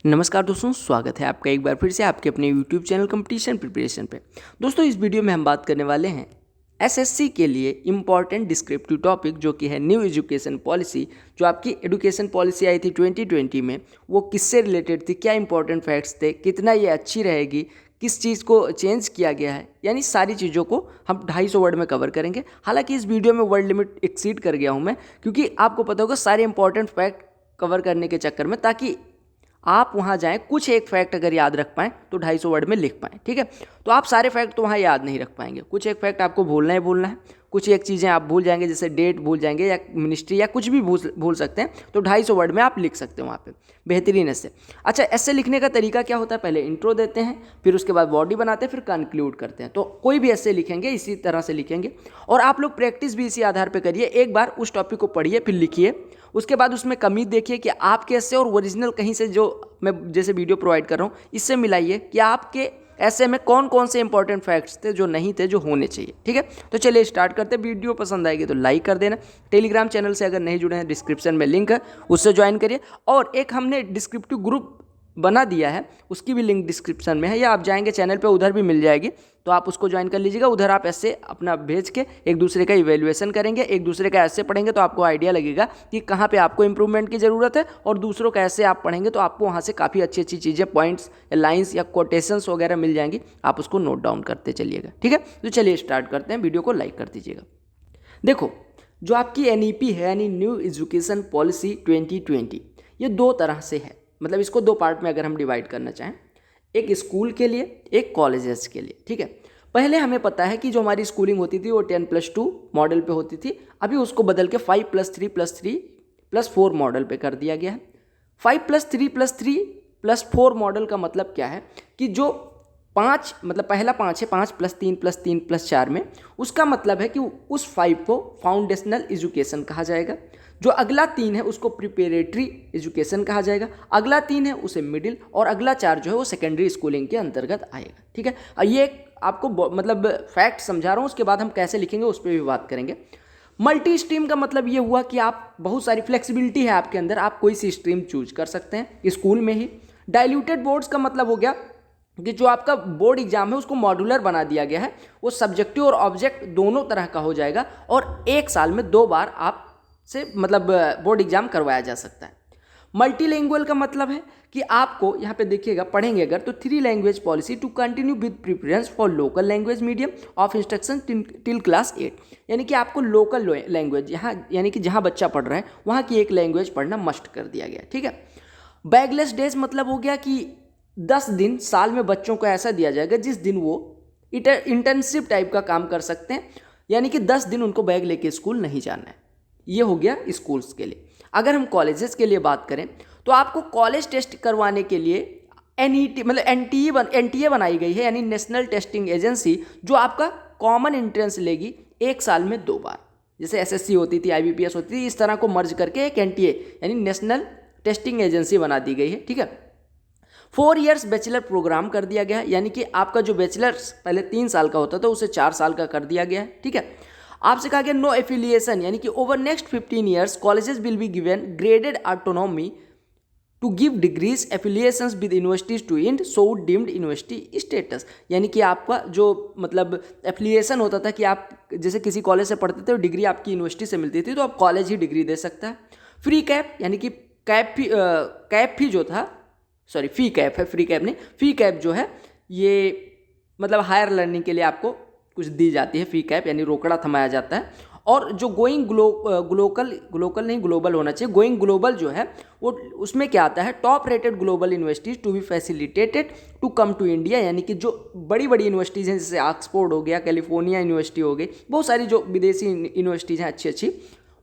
नमस्कार दोस्तों, स्वागत है आपका एक बार फिर से आपके अपने YouTube चैनल कंपटीशन प्रिपरेशन पे। दोस्तों, इस वीडियो में हम बात करने वाले हैं एसएससी के लिए इम्पॉर्टेंट डिस्क्रिप्टिव टॉपिक जो कि है न्यू एजुकेशन पॉलिसी। जो आपकी एजुकेशन पॉलिसी आई थी 2020 में, वो किससे रिलेटेड थी, क्या इंपॉर्टेंट फैक्ट्स थे, कितना ये अच्छी रहेगी, किस चीज़ को चेंज किया गया है, यानी सारी चीज़ों को हम 250 वर्ड में कवर करेंगे। हालांकि इस वीडियो में वर्ड लिमिट एक्सीड कर गया हूँ मैं, क्योंकि आपको पता होगा सारे इंपॉर्टेंट फैक्ट कवर करने के चक्कर में, ताकि आप वहाँ जाएं, कुछ एक फैक्ट अगर याद रख पाएँ तो 250 वर्ड में लिख पाएँ। ठीक है, तो आप सारे फैक्ट तो वहाँ याद नहीं रख पाएंगे, कुछ एक फैक्ट आपको भूलना ही भूलना है, कुछ एक चीज़ें आप भूल जाएंगे, जैसे डेट भूल जाएंगे या मिनिस्ट्री या कुछ भी भूल सकते हैं, तो 250 वर्ड में आप लिख सकते हो वहाँ पे बेहतरीन ऐसे। अच्छा, ऐसे लिखने का तरीका क्या होता है, पहले इंट्रो देते हैं, फिर उसके बाद बॉडी बनाते हैं, फिर कंक्लूड करते हैं। तो कोई भी ऐसे लिखेंगे इसी तरह से लिखेंगे, और आप लोग प्रैक्टिस भी इसी आधार पर करिए। एक बार उस टॉपिक को पढ़िए, फिर लिखिए, उसके बाद उसमें कमी देखिए कि आपके ऐसे और ओरिजिनल कहीं से जो मैं जैसे वीडियो प्रोवाइड कर रहा हूँ इससे मिलाइए कि आपके ऐसे में कौन कौन से इंपॉर्टेंट फैक्ट्स थे जो नहीं थे, जो होने चाहिए। ठीक है, तो चलिए स्टार्ट करते हैं। वीडियो पसंद आएगी तो लाइक कर देना। टेलीग्राम चैनल से अगर नहीं जुड़े हैं, डिस्क्रिप्शन में लिंक है, उससे ज्वाइन करिए। और एक हमने डिस्क्रिप्टिव ग्रुप बना दिया है, उसकी भी लिंक डिस्क्रिप्शन में है, या आप जाएंगे चैनल पे उधर भी मिल जाएगी, तो आप उसको ज्वाइन कर लीजिएगा। उधर आप ऐसे अपना भेज के एक दूसरे का इवैल्यूएशन करेंगे, एक दूसरे का ऐसे पढ़ेंगे, तो आपको आइडिया लगेगा कि कहाँ पे आपको इंप्रूवमेंट की ज़रूरत है, और दूसरों का ऐसे आप पढ़ेंगे तो आपको वहाँ से काफ़ी अच्छी अच्छी चीज़ें, पॉइंट्स या लाइन्स या कोटेशंस वगैरह मिल जाएंगी, आप उसको नोट डाउन करते चलिएगा। ठीक है, तो चलिए स्टार्ट करते हैं। वीडियो को लाइक कर दीजिएगा। देखो, जो आपकी एनईपी है, यानी न्यू एजुकेशन पॉलिसी 2020, ये दो तरह से है। मतलब इसको दो पार्ट में अगर हम डिवाइड करना चाहें, एक स्कूल के लिए, एक कॉलेजेस के लिए। ठीक है, पहले हमें पता है कि जो हमारी स्कूलिंग होती थी वो 10+2 मॉडल पे होती थी। अभी उसको बदल के 5+3+3+4 मॉडल पे कर दिया गया है। 5+3+3+4 मॉडल का मतलब क्या है कि जो 5 मतलब पहला 5 है, 5+3+3+4 में, उसका मतलब है कि उस 5 को फाउंडेशनल एजुकेशन कहा जाएगा। जो अगला 3 है उसको प्रिपरेटरी एजुकेशन कहा जाएगा, अगला 3 है उसे मिडिल, और अगला 4 जो है वो सेकेंडरी स्कूलिंग के अंतर्गत आएगा। ठीक है, ये आपको मतलब फैक्ट समझा रहा हूँ, उसके बाद हम कैसे लिखेंगे उस पर भी बात करेंगे। मल्टी स्ट्रीम का मतलब ये हुआ कि आप बहुत सारी फ्लेक्सिबिलिटी है आपके अंदर, आप कोई सी स्ट्रीम चूज कर सकते हैं स्कूल में ही। डाइल्यूटेड बोर्ड्स का मतलब हो गया कि जो आपका बोर्ड एग्जाम है उसको मॉड्यूलर बना दिया गया है, वो सब्जेक्टिव और ऑब्जेक्ट दोनों तरह का हो जाएगा, और एक साल में 2 बार आप से मतलब बोर्ड एग्जाम करवाया जा सकता है। मल्टीलैंग्वेज का मतलब है कि आपको यहाँ पे देखिएगा, पढ़ेंगे अगर तो 3 language policy to continue with preference for local language medium of instruction till class 8, यानी कि आपको लोकल लैंग्वेज यहाँ, यानी कि जहाँ बच्चा पढ़ रहा है वहाँ की एक लैंग्वेज पढ़ना मस्ट कर दिया गया। ठीक है, बैगलेस डेज मतलब हो गया कि 10 दिन साल में बच्चों को ऐसा दिया जाएगा जिस दिन वो इंटर्नशिप टाइप का काम कर सकते हैं, यानी कि 10 दिन उनको बैग लेके स्कूल नहीं जाना है। ये हो गया स्कूल्स के लिए। अगर हम कॉलेजेस के लिए बात करें तो आपको कॉलेज टेस्ट करवाने के लिए एनईटी मतलब एनटीए बनाई गई है, यानी नेशनल टेस्टिंग एजेंसी, जो आपका कॉमन एंट्रेंस लेगी एक साल में 2 बार। जैसे एसएससी होती थी, आईबीपीएस होती थी, इस तरह को मर्ज करके एक एनटीए यानी नेशनल टेस्टिंग एजेंसी बना दी गई है। ठीक है, 4 ईयर्स बैचलर प्रोग्राम कर दिया गया है, यानी कि आपका जो बैचलर पहले 3 साल का होता था उसे 4 साल का कर दिया गया है। ठीक है, आपसे कहा गया नो एफिलिएशन, यानी कि over next 15 years colleges will be given graded autonomy to give degrees affiliations with universities to end so deemed university status, यानी कि आपका जो मतलब एफिलिएशन होता था कि आप जैसे किसी कॉलेज से पढ़ते थे तो डिग्री आपकी यूनिवर्सिटी से मिलती थी, तो अब कॉलेज ही डिग्री दे सकता है। फ्री कैप, यानी कि कैप फी जो था, सॉरी फी कैप है, फ्री कैप नहीं, फी कैप जो है ये मतलब हायर लर्निंग के लिए आपको कुछ दी जाती है, फी कैप यानी रोकड़ा थमाया जाता है। और जो गोइंग ग्लोकल नहीं ग्लोबल होना चाहिए, गोइंग ग्लोबल जो है वो उसमें क्या आता है, top rated global universities to be facilitated to come to India, यानी कि जो बड़ी बड़ी यूनिवर्सिटीज़ हैं जैसे ऑक्सफोर्ड हो गया, कैलिफोर्निया यूनिवर्सिटी हो गई, बहुत सारी जो विदेशी यूनिवर्सिटीज़ हैं अच्छी अच्छी,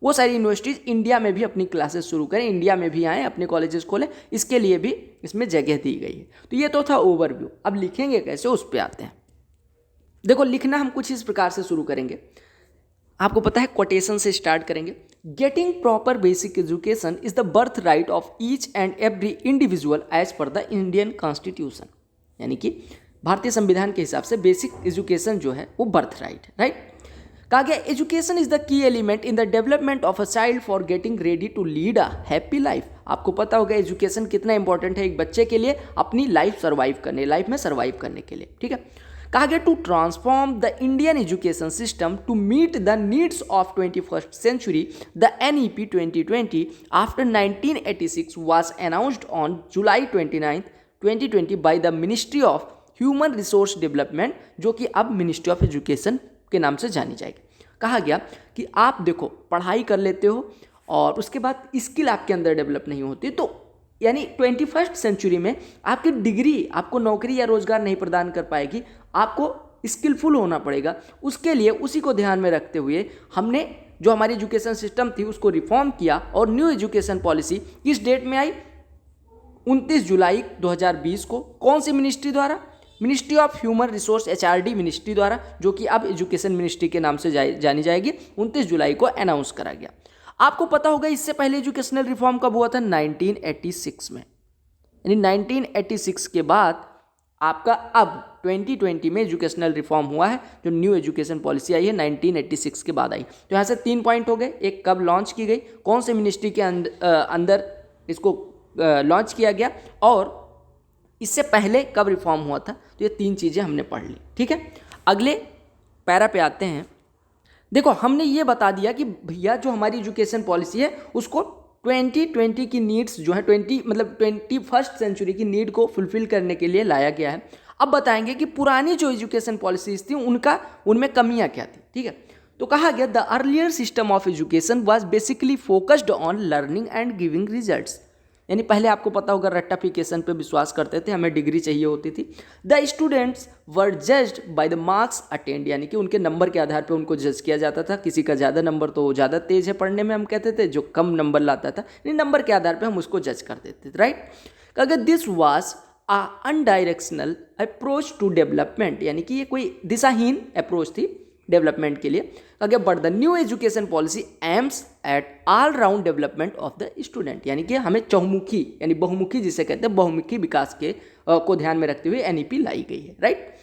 वो सारी यूनिवर्सिटीज़ इंडिया में भी अपनी क्लासेस शुरू करें, इंडिया में भी आएँ, अपने कॉलेजेस खोलें, इसके लिए भी इसमें जगह दी गई है। तो ये तो था ओवरव्यू। अब लिखेंगे कैसे उस पर आते हैं। देखो, लिखना हम कुछ इस प्रकार से शुरू करेंगे, आपको पता है कोटेशन से स्टार्ट करेंगे। Getting proper basic education is the birth right of each and every individual as per the Indian constitution, यानी कि भारतीय संविधान के हिसाब से बेसिक एजुकेशन जो है वो बर्थ राइट है, राइट। कहा गया education is the key element in the development of a child for getting ready to lead a happy life. आपको पता होगा एजुकेशन कितना इंपॉर्टेंट है एक बच्चे के लिए अपनी लाइफ में सर्वाइव करने के लिए, ठीक है। कहा गया to transform the Indian education system to meet the needs of 21st century the NEP 2020 after 1986 was announced on July 29, 2020 by the Ministry of human resource development, जो कि अब मिनिस्ट्री ऑफ एजुकेशन के नाम से जानी जाएगी। कहा गया कि आप देखो पढ़ाई कर लेते हो और उसके बाद स्किल आपके अंदर डेवलप नहीं होती, तो यानी 21st सेंचुरी में आपकी डिग्री आपको नौकरी या रोजगार नहीं प्रदान कर पाएगी, आपको स्किलफुल होना पड़ेगा। उसके लिए उसी को ध्यान में रखते हुए हमने जो हमारी एजुकेशन सिस्टम थी उसको रिफॉर्म किया और न्यू एजुकेशन पॉलिसी किस डेट में आई? 29 जुलाई 2020 को। कौन सी मिनिस्ट्री द्वारा? Ministry of human resource HRD ministry द्वारा, जो कि अब एजुकेशन मिनिस्ट्री के नाम से जानी जाएगी। 29 जुलाई को अनाउंस करा गया। आपको पता होगा इससे पहले एजुकेशनल रिफॉर्म कब हुआ था? 1986 में। यानी 1986 के बाद आपका अब 2020 में एजुकेशनल रिफॉर्म हुआ है, जो न्यू एजुकेशन पॉलिसी आई है 1986 के बाद आई। तो यहाँ से 3 पॉइंट हो गए। एक, कब लॉन्च की गई, कौन से मिनिस्ट्री के अंदर इसको लॉन्च किया गया, और इससे पहले कब रिफॉर्म हुआ था। तो ये 3 चीज़ें हमने पढ़ ली, ठीक है। अगले पैरा पे आते हैं। देखो हमने ये बता दिया कि भैया जो हमारी एजुकेशन पॉलिसी है उसको 2020 की नीड्स जो है 21st सेंचुरी की नीड को फुलफिल करने के लिए लाया गया है। अब बताएंगे कि पुरानी जो एजुकेशन पॉलिसीज थी उनमें कमियां क्या थी, ठीक है। तो कहा गया the earlier system of education was basically focused on learning and giving results. यानी पहले आपको पता होगा रट्टाफिकेशन पे विश्वास करते थे, हमें डिग्री चाहिए होती थी। The students were judged by the marks attend, यानी कि उनके नंबर के आधार पे उनको जज किया जाता था। किसी का ज़्यादा नंबर तो ज़्यादा तेज है पढ़ने में हम कहते थे, जो कम नंबर लाता था नंबर के आधार पे हम उसको जज कर देते थे, राइट। अगर this was a unidirectional approach to development, यानी कि ये कोई दिशाहीन अप्रोच थी डेवलपमेंट के लिए। अगर but the new education policy aims at all round development of the student, यानी कि हमें चहुमुखी यानी बहुमुखी जिसे कहते हैं बहुमुखी विकास के को ध्यान में रखते हुए NEP लाई गई है, राइट।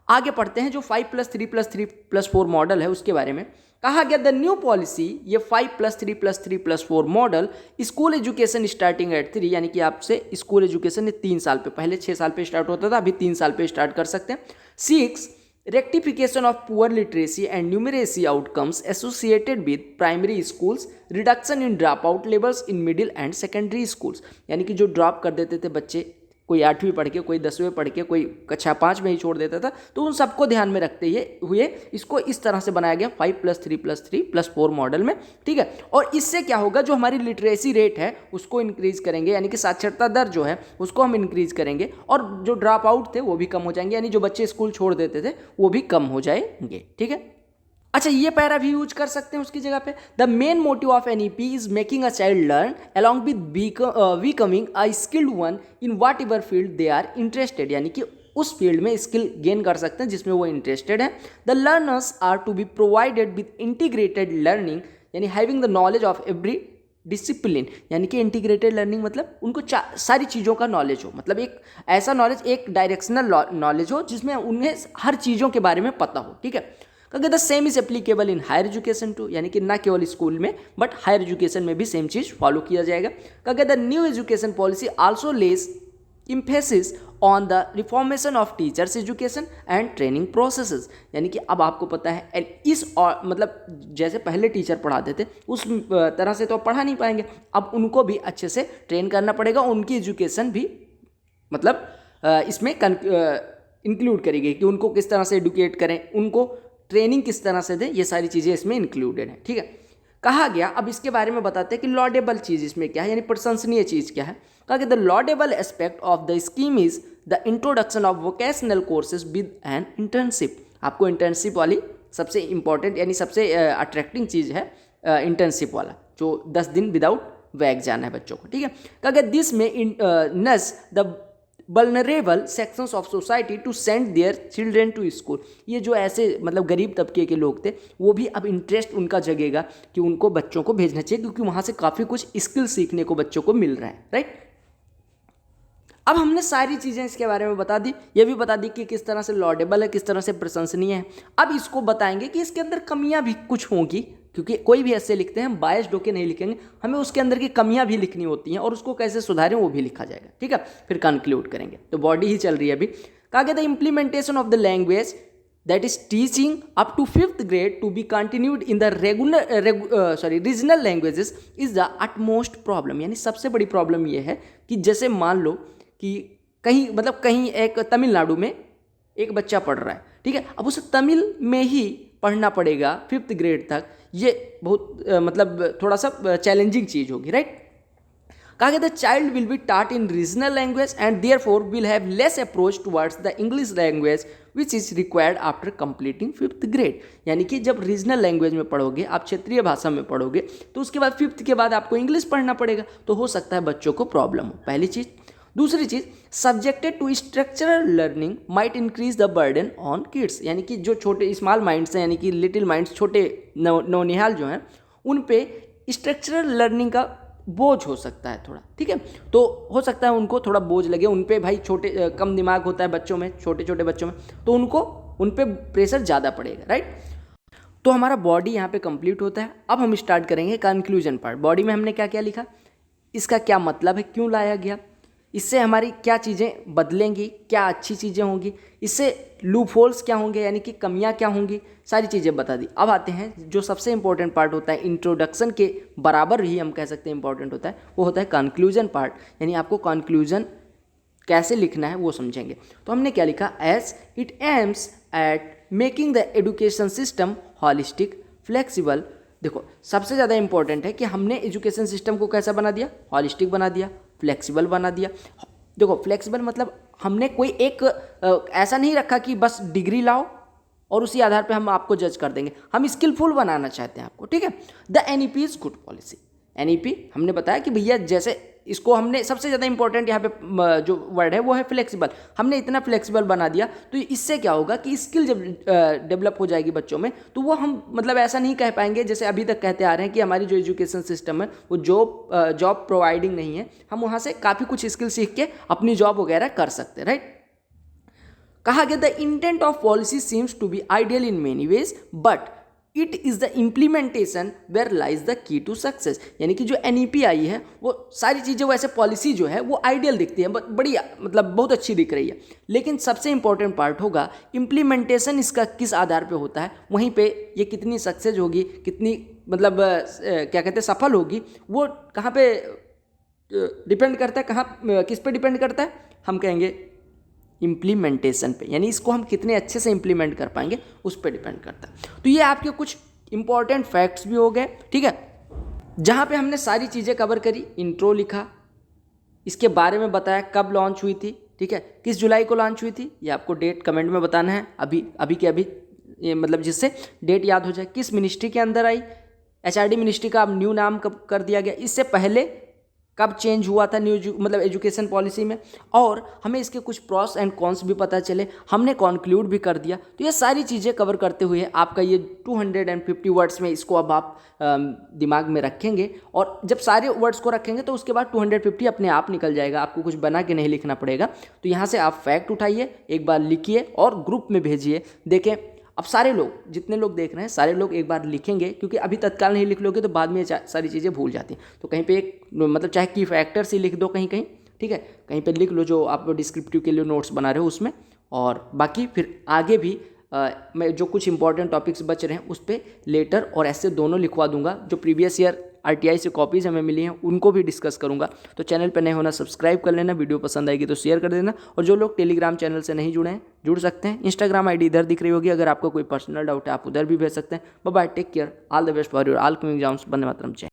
आगे पढ़ते हैं जो 5+3+3+4 मॉडल है उसके बारे में। कहा गया द न्यू पॉलिसी, ये 5+3+3+4 model school education starting at 3, यानी कि आपसे स्कूल एजुकेशन 3 साल पे, पहले 6 साल पे स्टार्ट होता था, अभी 3 साल पे स्टार्ट कर सकते हैं। 6 rectification of poor literacy and numeracy outcomes associated with primary schools, reduction in dropout levels in middle and secondary schools, यानी कि जो ड्रॉप कर देते थे बच्चे, कोई 8वीं पढ़ के, कोई 10वीं पढ़ के, कोई कक्षा 5 में ही छोड़ देता था, तो उन सबको ध्यान में रखते हुए इसको इस तरह से बनाया गया 5+3+3+4 मॉडल में, ठीक है। और इससे क्या होगा, जो हमारी लिटरेसी रेट है उसको इंक्रीज करेंगे, यानी कि साक्षरता दर जो है उसको हम इंक्रीज करेंगे, और जो ड्रॉप आउट थे वो भी कम हो जाएंगे, यानी जो बच्चे स्कूल छोड़ देते थे वो भी कम हो जाएंगे, ठीक है। अच्छा, ये पैरा भी यूज कर सकते हैं उसकी जगह पे। The main motive of NEP is making a child learn along with becoming a skilled one in whatever field they are interested, यानी कि उस फील्ड में स्किल गेन कर सकते हैं जिसमें वो इंटरेस्टेड है। The learners are to be provided with integrated learning, यानी having the knowledge of every discipline, यानी कि इंटीग्रेटेड लर्निंग मतलब उनको सारी चीज़ों का नॉलेज हो, मतलब एक ऐसा नॉलेज, एक डायरेक्शनल नॉलेज हो जिसमें उन्हें हर चीज़ों के बारे में पता हो, ठीक है। क्योंकि the same is applicable in higher education too, यानी कि ना केवल स्कूल में बट हायर एजुकेशन में भी सेम चीज़ फॉलो किया जाएगा। क्योंकि the new education policy also less emphasis on the reformation of teachers education and training processes, यानी कि अब आपको पता है मतलब जैसे पहले टीचर पढ़ाते थे उस तरह से तो आप पढ़ा नहीं पाएंगे, अब उनको भी अच्छे से ट्रेन करना पड़ेगा, उनकी एजुकेशन भी मतलब इसमें इंक्लूड करी गई कि उनको किस तरह से एडुकेट करें, उनको ट्रेनिंग किस तरह से दें, ये सारी चीज़ें इसमें इंक्लूडेड हैं, ठीक है। कहा गया, अब इसके बारे में बताते हैं कि लॉडेबल चीज़ इसमें क्या है, यानी प्रशंसनीय चीज़ क्या है। कहा कि the laudable aspect of the scheme is the introduction of vocational courses with an internship. आपको इंटर्नशिप वाली सबसे इंपॉर्टेंट यानी सबसे अट्रैक्टिंग चीज़ है इंटर्नशिप वाला, जो 10 दिन विदाउट वैग जाना है बच्चों को, ठीक है। कहा गया दिस में नस the vulnerable sections of society to send their children to school. ये जो ऐसे मतलब गरीब तबके के लोग थे वो भी अब इंटरेस्ट उनका जगेगा कि उनको बच्चों को भेजना चाहिए, क्योंकि वहाँ से काफ़ी कुछ स्किल सीखने को बच्चों को मिल रहा है, राइट। अब हमने सारी चीज़ें इसके बारे में बता दी, ये भी बता दी कि किस तरह से लॉडेबल है, किस तरह से प्रशंसनीय है। अब इसको बताएंगे कि इसके अंदर कमियां भी कुछ होंगी, क्योंकि कोई भी ऐसे लिखते हैं हम बायस्ड होकर नहीं लिखेंगे, हमें उसके अंदर की कमियां भी लिखनी होती हैं और उसको कैसे सुधारें वो भी लिखा जाएगा, ठीक है। फिर कंक्लूड करेंगे। तो बॉडी ही चल रही है अभी। कहा गया the implementation of the language that is teaching up to 5th grade to be continued in the regional languages is the utmost problem। यानी सबसे बड़ी प्रॉब्लम ये है कि जैसे मान लो कि कहीं एक तमिलनाडु में एक बच्चा पढ़ रहा है, ठीक है, अब उसे तमिल में ही पढ़ना पड़ेगा 5th ग्रेड तक। ये बहुत थोड़ा सा चैलेंजिंग चीज़ होगी, राइट। कहा गया the child will be taught in regional language and therefore will have less approach towards the English language which is required after completing 5th grade. यानी कि जब रीजनल लैंग्वेज में पढ़ोगे, आप क्षेत्रीय भाषा में पढ़ोगे, तो उसके बाद 5th के बाद आपको इंग्लिश पढ़ना पड़ेगा, तो हो सकता है बच्चों को प्रॉब्लम हो, पहली चीज़। दूसरी चीज़, subjected to structural learning might increase the burden on kids. यानी कि जो छोटे स्मॉल माइंड्स हैं, यानी कि लिटिल माइंड्स, छोटे नौनिहाल जो हैं, उन पे स्ट्रक्चरल लर्निंग का बोझ हो सकता है थोड़ा, ठीक है। तो हो सकता है उनको थोड़ा बोझ लगे, उन पे भाई छोटे कम दिमाग होता है बच्चों में, छोटे छोटे बच्चों में, तो उन पे प्रेशर ज़्यादा पड़ेगा, राइट। तो हमारा बॉडी यहाँ पे कंप्लीट होता है। अब हम स्टार्ट करेंगे कंक्लूजन पार्ट। बॉडी में हमने क्या क्या लिखा, इसका क्या मतलब है, क्यों लाया गया, इससे हमारी क्या चीज़ें बदलेंगी, क्या अच्छी चीज़ें होंगी, इससे लूप होल्स क्या होंगे, यानी कि कमियां क्या होंगी, सारी चीज़ें बता दी। अब आते हैं जो सबसे इंपॉर्टेंट पार्ट होता है, इंट्रोडक्शन के बराबर ही हम कह सकते हैं इंपॉर्टेंट होता है, वो होता है कंक्लूजन पार्ट। यानी आपको कंक्लूजन कैसे लिखना है वो समझेंगे। तो हमने क्या लिखा, as it aims at making the education system holistic flexible. देखो सबसे ज़्यादा इंपॉर्टेंट है कि हमने एजुकेशन सिस्टम को कैसा बना दिया, हॉलिस्टिक बना दिया, फ्लेक्सिबल बना दिया। देखो फ्लेक्सिबल मतलब हमने कोई एक ऐसा नहीं रखा कि बस डिग्री लाओ और उसी आधार पे हम आपको जज कर देंगे, हम स्किलफुल बनाना चाहते हैं आपको, ठीक है। The NEP is good policy. NEP हमने बताया कि भैया जैसे इसको हमने सबसे ज़्यादा इंपॉर्टेंट यहाँ पे जो वर्ड है वो है फ्लेक्सिबल। हमने इतना फ्लेक्सिबल बना दिया तो इससे क्या होगा कि स्किल जब डेवलप हो जाएगी बच्चों में, तो वो हम ऐसा नहीं कह पाएंगे जैसे अभी तक कहते आ रहे हैं कि हमारी जो एजुकेशन सिस्टम है वो जॉब प्रोवाइडिंग नहीं है, हम वहाँ से काफ़ी कुछ स्किल सीख के अपनी जॉब वगैरह कर सकते हैं, राइट। कहा गया the intent of policy seems to be ideal in many ways but it is the implementation where lies the key to success. यानी कि जो एनईपी आई है वो सारी चीज़ें वैसे पॉलिसी जो है वो आइडियल दिखती है, बढ़िया बहुत अच्छी दिख रही है, लेकिन सबसे इंपॉर्टेंट पार्ट होगा इम्प्लीमेंटेशन इसका किस आधार पे होता है, वहीं पे ये कितनी सक्सेस होगी, कितनी क्या कहते हैं सफल होगी, वो कहाँ पे डिपेंड करता है, कहाँ किस पे डिपेंड करता है, हम कहेंगे इम्प्लीमेंटेशन पे। यानी इसको हम कितने अच्छे से इम्प्लीमेंट कर पाएंगे उस पर डिपेंड करता है। तो ये आपके कुछ इंपॉर्टेंट फैक्ट्स भी हो गए, ठीक है, जहाँ पे हमने सारी चीज़ें कवर करी। इंट्रो लिखा, इसके बारे में बताया कब लॉन्च हुई थी, ठीक है, किस जुलाई को लॉन्च हुई थी, ये आपको डेट कमेंट में बताना है अभी के अभी, ये जिससे डेट याद हो जाए। किस मिनिस्ट्री के अंदर आई, एचआरडी मिनिस्ट्री का अब न्यू नाम कब कर दिया गया, इससे पहले कब चेंज हुआ था न्यू एजुकेशन पॉलिसी में, और हमें इसके कुछ प्रॉस एंड कॉन्स भी पता चले, हमने कॉन्क्लूड भी कर दिया। तो ये सारी चीज़ें कवर करते हुए आपका ये 250 वर्ड्स में इसको अब आप दिमाग में रखेंगे, और जब सारे वर्ड्स को रखेंगे तो उसके बाद 250 अपने आप निकल जाएगा, आपको कुछ बना के नहीं लिखना पड़ेगा। तो यहाँ से आप फैक्ट उठाइए, एक बार लिखिए और ग्रुप में भेजिए। देखें अब सारे लोग, जितने लोग देख रहे हैं सारे लोग एक बार लिखेंगे, क्योंकि अभी तत्काल नहीं लिख लोगे तो बाद में सारी चीज़ें भूल जाती हैं। तो कहीं पे एक चाहे की फैक्टर्स ही लिख दो कहीं, ठीक है, कहीं पे लिख लो जो आप डिस्क्रिप्टिव के लिए नोट्स बना रहे हो उसमें, और बाकी फिर आगे भी मैं जो कुछ इंपॉर्टेंट टॉपिक्स बच रहे हैं उस पर लेटर और ऐसे दोनों लिखवा दूंगा। जो प्रीवियस ईयर आरटीआई से कॉपीज़ हमें मिली हैं उनको भी डिस्कस करूंगा। तो चैनल पर नए होना सब्सक्राइब कर लेना, वीडियो पसंद आएगी तो शेयर कर देना, और जो लोग टेलीग्राम चैनल से नहीं जुड़े हैं जुड़ सकते हैं। इंस्टाग्राम आईडी इधर दिख रही होगी, अगर आपको कोई पर्सनल डाउट है आप उधर भी भेज सकते हैं। Bye bye, take care, all the best for your all coming exams. वंदे मातरम।